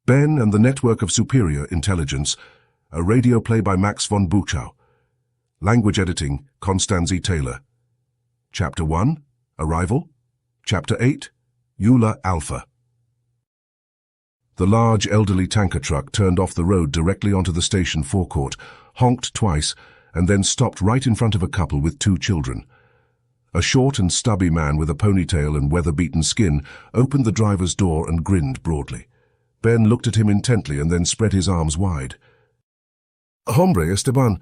Ben and the Network of Superior Intelligence, a radio play by Max von Buchow. Language editing, Constanze Taylor. Chapter 1, Arrival. Chapter 8, Eula Alpha. The large elderly tanker truck turned off the road directly onto the station forecourt, honked twice, and then stopped right in front of a couple with 2 children. A short and stubby man with a ponytail and weather-beaten skin opened the driver's door and grinned broadly. Ben looked at him intently and then spread his arms wide. "Hombre, Esteban,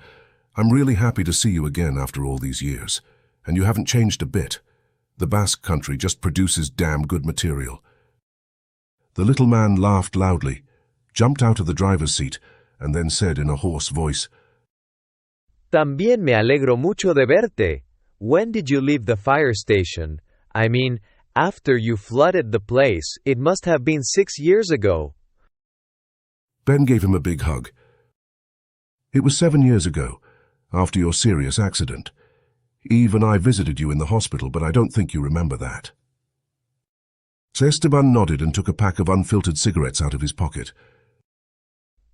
I'm really happy to see you again after all these years, and you haven't changed a bit. The Basque country just produces damn good material." The little man laughed loudly, jumped out of the driver's seat, and then said in a hoarse voice, "También me alegro mucho de verte. When did you leave the fire station? I mean, after you flooded the place, it must have been 6 years ago." Ben gave him a big hug. "It was 7 years ago, after your serious accident. Eve and I visited you in the hospital, but I don't think you remember that." Esteban nodded and took a pack of unfiltered cigarettes out of his pocket.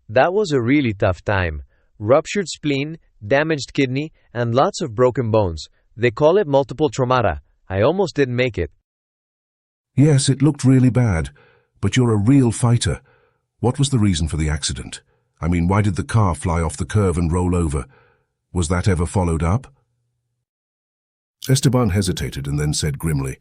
"That was a really tough time. Ruptured spleen, damaged kidney, and lots of broken bones. They call it multiple traumata. I almost didn't make it." "Yes, it looked really bad, but you're a real fighter. What was the reason for the accident? I mean, why did the car fly off the curve and roll over? Was that ever followed up?" Esteban hesitated and then said grimly,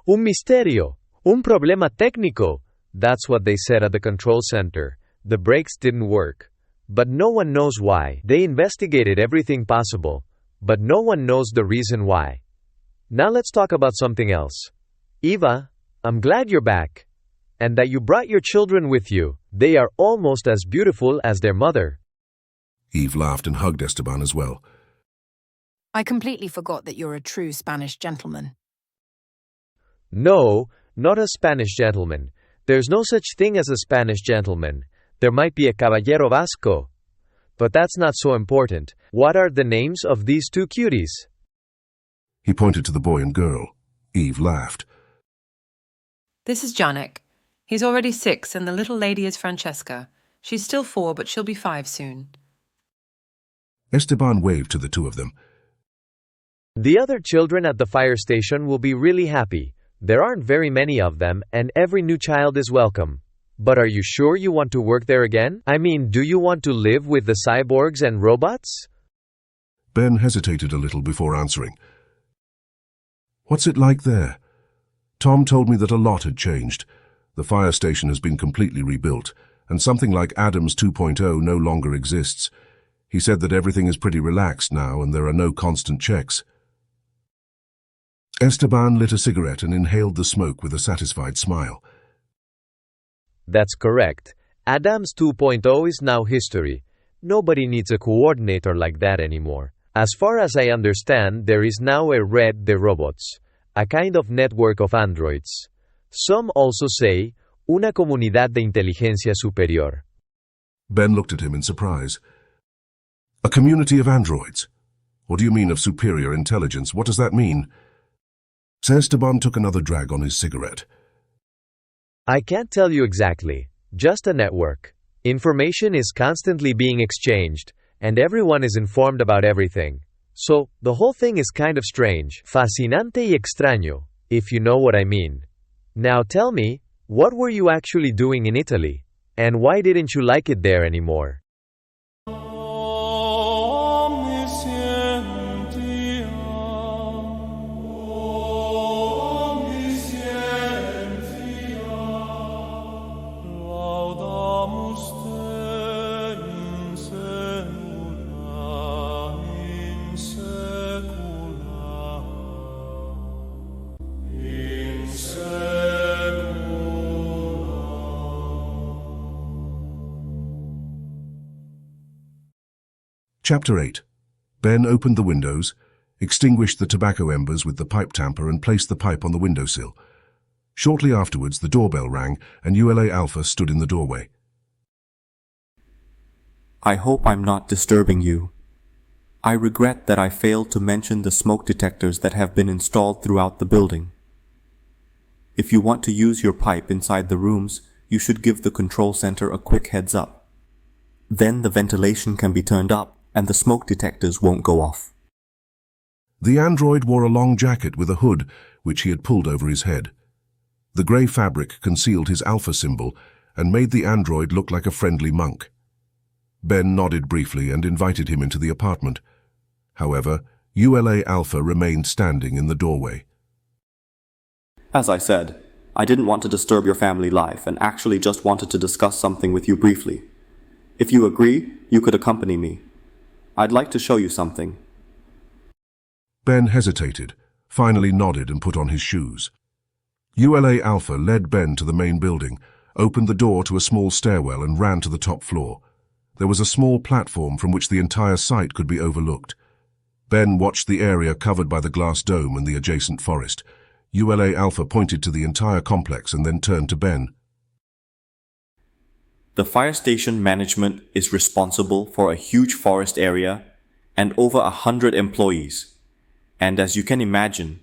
"Un misterio. Un problema técnico. That's what they said at the control center. The brakes didn't work. But no one knows why. They investigated everything possible, but no one knows the reason why. Now let's talk about something else. Eva, I'm glad you're back. And that you brought your children with you. They are almost as beautiful as their mother." Eve laughed and hugged Esteban as well. "I completely forgot that you're a true Spanish gentleman." "No, not a Spanish gentleman. There's no such thing as a Spanish gentleman. There might be a caballero vasco. But that's not so important. What are the names of these 2 cuties?" He pointed to the boy and girl. Eve laughed. This is Janek. He's already 6, and the little lady is Francesca. She's still 4, but she'll be 5 soon. Esteban waved to the 2 of them. "The other children at the fire station will be really happy. There aren't very many of them, and every new child is welcome. But are you sure you want to work there again? I mean, do you want to live with the cyborgs and robots?" Ben hesitated a little before answering. "What's it like there? Tom told me that a lot had changed. The fire station has been completely rebuilt, and something like Adams 2.0 no longer exists. He said that everything is pretty relaxed now and there are no constant checks." Esteban lit a cigarette and inhaled the smoke with a satisfied smile. "That's correct. Adams 2.0 is now history. Nobody needs a coordinator like that anymore. As far as I understand, there is now a Red de Robots, a kind of network of androids. Some also say, una comunidad de inteligencia superior." Ben looked at him in surprise. "A community of androids? Or do you mean of superior intelligence? What does that mean?" Esteban took another drag on his cigarette. "I can't tell you exactly. Just a network. Information is constantly being exchanged, and everyone is informed about everything. So, the whole thing is kind of strange. Fascinante y extraño, if you know what I mean. Now tell me, what were you actually doing in Italy? And why didn't you like it there anymore?" Chapter 8. Ben opened the windows, extinguished the tobacco embers with the pipe tamper and placed the pipe on the windowsill. Shortly afterwards, the doorbell rang and Eula Alpha stood in the doorway. "I hope I'm not disturbing you. I regret that I failed to mention the smoke detectors that have been installed throughout the building. If you want to use your pipe inside the rooms, you should give the control center a quick heads up. Then the ventilation can be turned up and the smoke detectors won't go off. The android wore a long jacket with a hood, which he had pulled over his head. The grey fabric concealed his alpha symbol and made the android look like a friendly monk. Ben nodded briefly and invited him into the apartment. However, ULA Alpha remained standing in the doorway. As I said, I didn't want to disturb your family life and actually just wanted to discuss something with you briefly. If you agree, you could accompany me. I'd like to show you something. Ben hesitated, finally nodded and put on his shoes. ULA Alpha led Ben to the main building, opened the door to a small stairwell and ran to the top floor. There was a small platform from which the entire site could be overlooked. Ben watched the area covered by the glass dome and the adjacent forest. ULA Alpha pointed to the entire complex and then turned to Ben. The fire station management is responsible for a huge forest area and over 100 employees. And as you can imagine,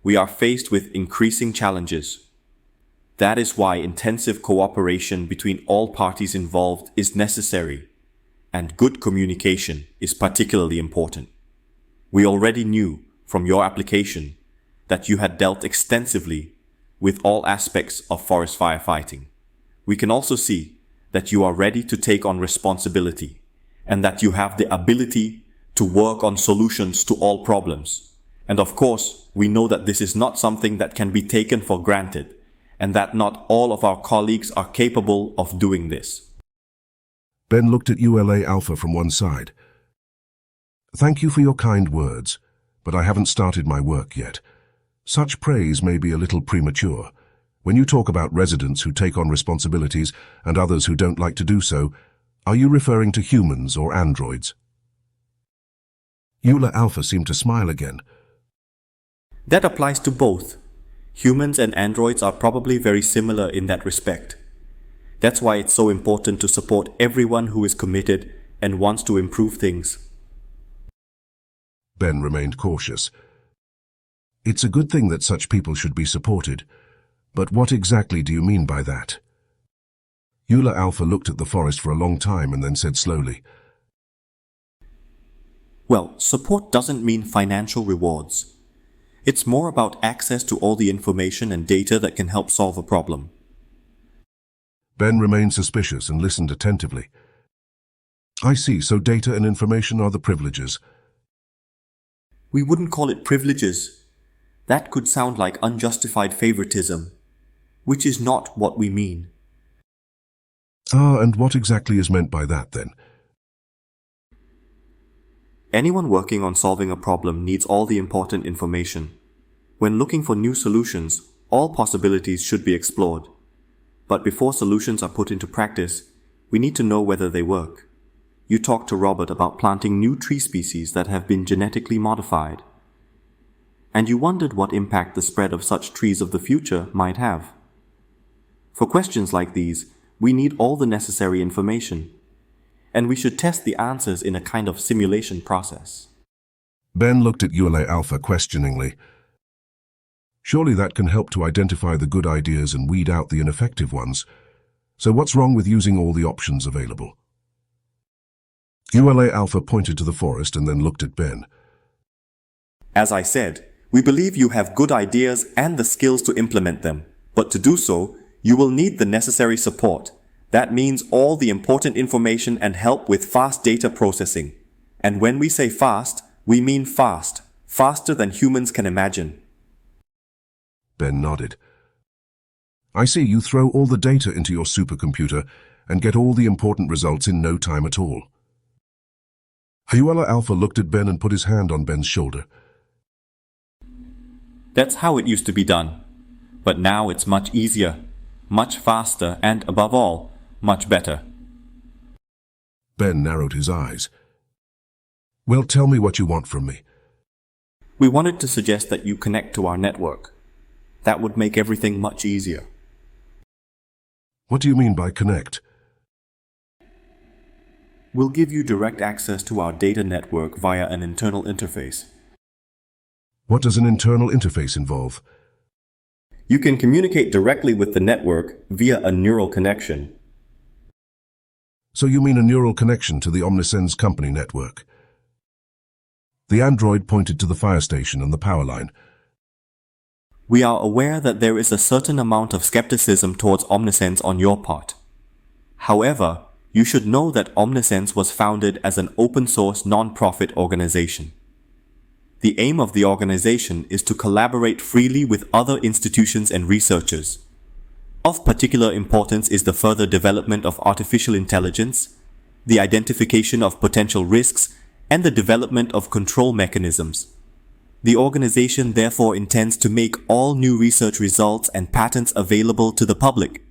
we are faced with increasing challenges. That is why intensive cooperation between all parties involved is necessary, and good communication is particularly important. We already knew from your application that you had dealt extensively with all aspects of forest firefighting. We can also see that you are ready to take on responsibility and that you have the ability to work on solutions to all problems. And of course, we know that this is not something that can be taken for granted and that not all of our colleagues are capable of doing this. Ben looked at ULA Alpha from one side. Thank you for your kind words, but I haven't started my work yet. Such praise may be a little premature. When you talk about residents who take on responsibilities and others who don't like to do so, are you referring to humans or androids? ULA Alpha seemed to smile again. That applies to both. Humans and androids are probably very similar in that respect. That's why it's so important to support everyone who is committed and wants to improve things. Ben remained cautious. It's a good thing that such people should be supported. But what exactly do you mean by that? ULA Alpha looked at the forest for a long time and then said slowly, Well, support doesn't mean financial rewards. It's more about access to all the information and data that can help solve a problem. Ben remained suspicious and listened attentively. I see, so data and information are the privileges. We wouldn't call it privileges. That could sound like unjustified favoritism, which is not what we mean. And what exactly is meant by that then? Anyone working on solving a problem needs all the important information. When looking for new solutions, all possibilities should be explored. But before solutions are put into practice, we need to know whether they work. You talked to Robert about planting new tree species that have been genetically modified. And you wondered what impact the spread of such trees of the future might have. For questions like these, we need all the necessary information, and we should test the answers in a kind of simulation process. Ben looked at ULA Alpha questioningly. Surely that can help to identify the good ideas and weed out the ineffective ones. So what's wrong with using all the options available? ULA Alpha pointed to the forest and then looked at Ben. As I said, we believe you have good ideas and the skills to implement them, but to do so, you will need the necessary support. That means all the important information and help with fast data processing. And when we say fast, we mean fast, faster than humans can imagine. Ben nodded. I see, you throw all the data into your supercomputer and get all the important results in no time at all. ULA Alpha looked at Ben and put his hand on Ben's shoulder. That's how it used to be done. But now it's much easier, much faster, and above all, much better. Ben narrowed his eyes. Well, tell me what you want from me. We wanted to suggest that you connect to our network. That would make everything much easier. What do you mean by connect? We'll give you direct access to our data network via an internal interface. What does an internal interface involve? You can communicate directly with the network via a neural connection. So you mean a neural connection to the Omnisend's company network? The android pointed to the fire station and the power line. We are aware that there is a certain amount of skepticism towards Omnisense on your part. However, you should know that Omnisense was founded as an open-source non-profit organization. The aim of the organization is to collaborate freely with other institutions and researchers. Of particular importance is the further development of artificial intelligence, the identification of potential risks, and the development of control mechanisms. The organization therefore intends to make all new research results and patents available to the public.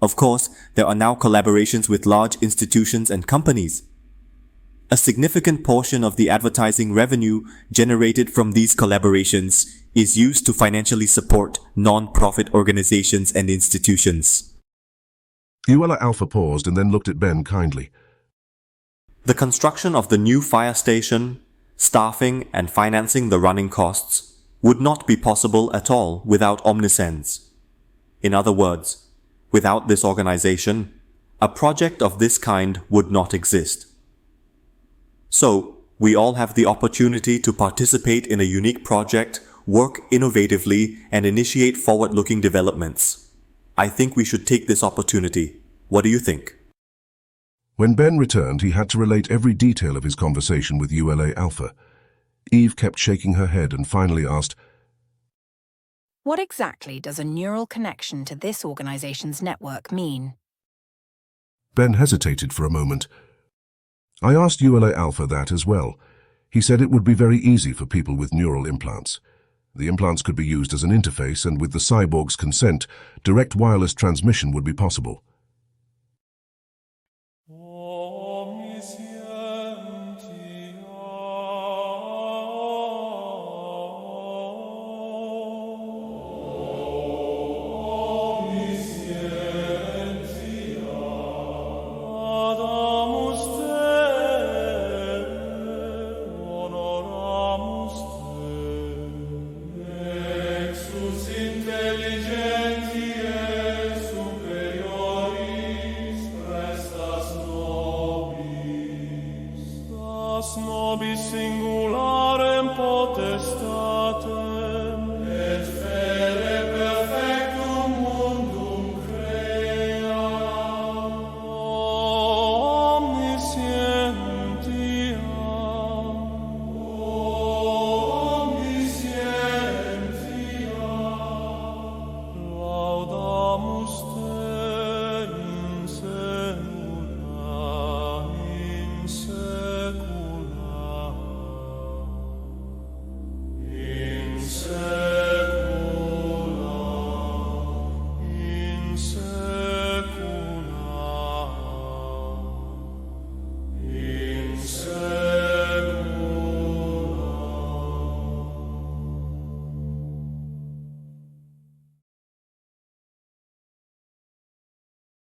Of course, there are now collaborations with large institutions and companies. A significant portion of the advertising revenue generated from these collaborations is used to financially support non-profit organizations and institutions. ULA Alpha paused and then looked at Ben kindly. The construction of the new fire station, staffing and financing the running costs would not be possible at all without Omnisense. In other words, without this organization, a project of this kind would not exist. So, we all have the opportunity to participate in a unique project, work innovatively, and initiate forward-looking developments. I think we should take this opportunity. What do you think? When Ben returned, he had to relate every detail of his conversation with ULA Alpha. Eve kept shaking her head and finally asked, What exactly does a neural connection to this organization's network mean? Ben hesitated for a moment. I asked ULA Alpha that as well. He said it would be very easy for people with neural implants. The implants could be used as an interface, and with the cyborg's consent, direct wireless transmission would be possible. Nobis singularem potestatem et fere perfectum mundum crea omniscientia laudamus te in secula in secula